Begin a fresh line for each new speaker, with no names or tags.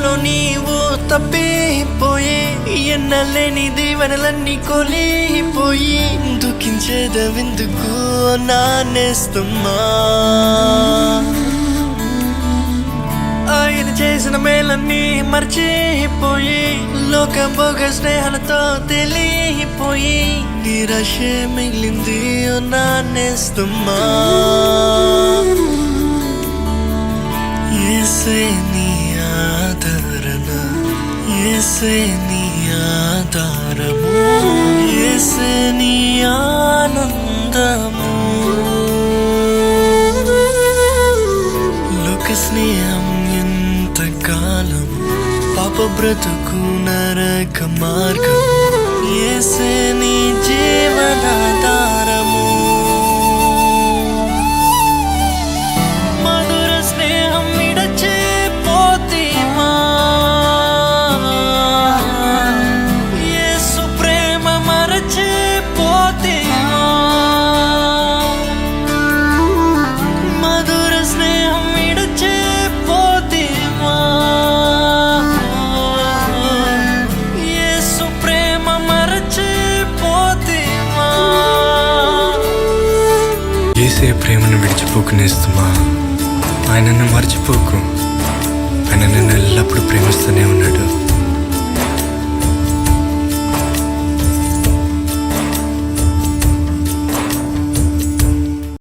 నాలో నీవు తప్పిపోయి ఎన్నలేని దీవెనలన్నీ కొలిపోయి దుఃఖించేదవెందుకు నానేస్తమ్మా. ఆయన చేసిన మేలన్నీ మర్చిపోయి లోకభోగ స్నేహాలతో తెలియపోయి నిరాశ మిగిలింది నానేస్తమ్మా. యేసే నీ ఆదరణ, యేసే నీ ఆధారము, యేసే నీ ఆనందము. లోక స్నేహం ఎంతకాలం పాప బ్రతుకు నరక మార్గం, యేసే నీ జీవనాధారము. మధుర స్నేహం విడచిపోతీమా, యేసు ప్రేమ మరచిపోతీమా. మధుర స్నేహం విడచిపోతీమా, యేసు ప్రేమ మరచిపోతీమా.
యేసే ప్రేమను విడిచిపోకునేస్తుమా. ఆయనను మర్చిపోకు, ఆయన నిన్ను ఎల్లప్పుడూ ప్రేమిస్తూనే ఉన్నాడు.